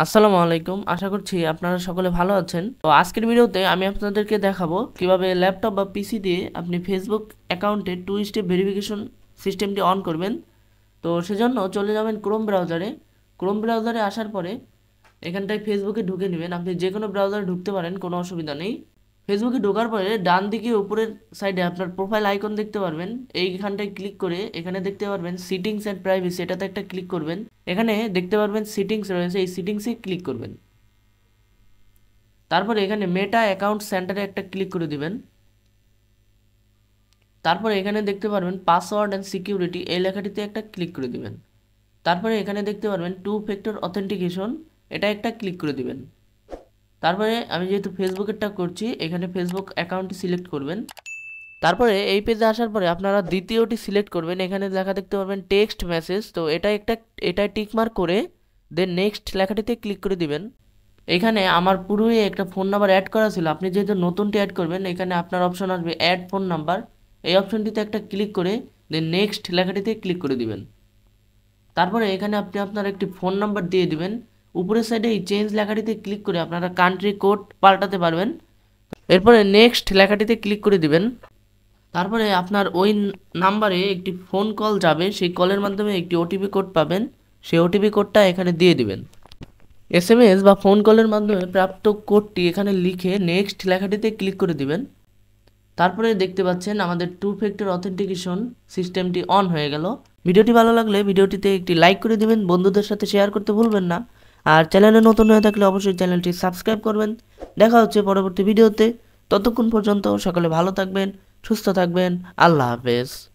আসসালামু আলাইকুম। আশা করছি আপনারা সকলে ভালো আছেন। তো আজকের ভিডিওতে আমি আপনাদেরকে দেখাবো কিভাবে ল্যাপটপ বা পিসি দিয়ে আপনি ফেসবুক অ্যাকাউন্টে টু স্টেপ ভেরিফিকেশন সিস্টেমটি অন করবেন। তো সেজন্য চলে যাবেন ক্রোম ব্রাউজারে। ক্রোম ব্রাউজারে আসার পরে এখানটায় ফেসবুকে ঢুকে নেবেন। আপনি যে কোনো ব্রাউজারে ঢুকতে পারেন, কোনো অসুবিধা নেই। ফেসবুকে ঢোকার পরে ডান দিকে উপরের সাইডে আপনার প্রোফাইল আইকন দেখতে পারবেন। এইখানটায় ক্লিক করে এখানে দেখতে পারবেন সিটিংস অ্যান্ড প্রাইভেসি, এটাতে একটা ক্লিক করবেন। এখানে দেখতে পারবেন সিটিংস রয়েছে, এই সিটিংসে ক্লিক করবেন। তারপরে এখানে মেটা অ্যাকাউন্ট সেন্টারে একটা ক্লিক করে দিবেন। তারপরে এখানে দেখতে পারবেন পাসওয়ার্ড অ্যান্ড সিকিউরিটি, এই লেখাটিতে একটা ক্লিক করে দিবেন। তারপরে এখানে দেখতে পারবেন টু ফ্যাক্টর অথেন্টিকেশন, এটা একটা ক্লিক করে দিবেন। তারপরে আমি যেহেতু ফেসবুকেরটা করছি, এখানে ফেসবুক অ্যাকাউন্টটি সিলেক্ট করবেন। তারপরে এই পেজে আসার পরে আপনারা দ্বিতীয়টি সিলেক্ট করবেন। এখানে লেখা দেখতে পারবেন টেক্সট মেসেজ, তো এটা টিকমার্ক করে দেন নেক্সট লেখাটিতে ক্লিক করে দিবেন। এখানে আমার পুরোই একটা ফোন নাম্বার অ্যাড করা ছিল, আপনি যেহেতু নতুনটি অ্যাড করবেন এখানে আপনার অপশন আসবে অ্যাড ফোন নাম্বার, এই অপশনটিতে একটা ক্লিক করে দেন নেক্সট লেখাটিতে ক্লিক করে দিবেন। তারপরে এখানে আপনি আপনার একটি ফোন নাম্বার দিয়ে দিবেন। উপরের সাইডে এই চেঞ্জ লেখাটিতে ক্লিক করে আপনারা কান্ট্রি কোড পাল্টাতে পারবেন। এরপরে নেক্সট লেখাটিতে ক্লিক করে দিবেন। তারপরে আপনার ওই নাম্বারে একটি ফোন কল যাবে, সেই কলের মাধ্যমে একটি ওটিপি কোড পাবেন, সেই ওটিপি কোডটা এখানে দিয়ে দিবেন। এসএমএস বা ফোন কলের মাধ্যমে প্রাপ্ত কোডটি এখানে লিখে নেক্সট লেখাটিতে ক্লিক করে দিবেন। তারপরে দেখতে পাচ্ছেন আমাদের টু ফ্যাক্টর অথেন্টিকেশন সিস্টেমটি অন হয়ে গেল। ভিডিওটি ভালো লাগলে ভিডিওটিতে একটি লাইক করে দিবেন, বন্ধুদের সাথে শেয়ার করতে ভুলবেন না। আর চ্যানেলে নতুন হয়ে থাকলে অবশ্যই চ্যানেলটি সাবস্ক্রাইব করবেন। দেখা হচ্ছে পরবর্তী ভিডিওতে। ততক্ষণ পর্যন্ত সকলে ভালো থাকবেন, সুস্থ থাকবেন। আল্লাহ হাফেজ।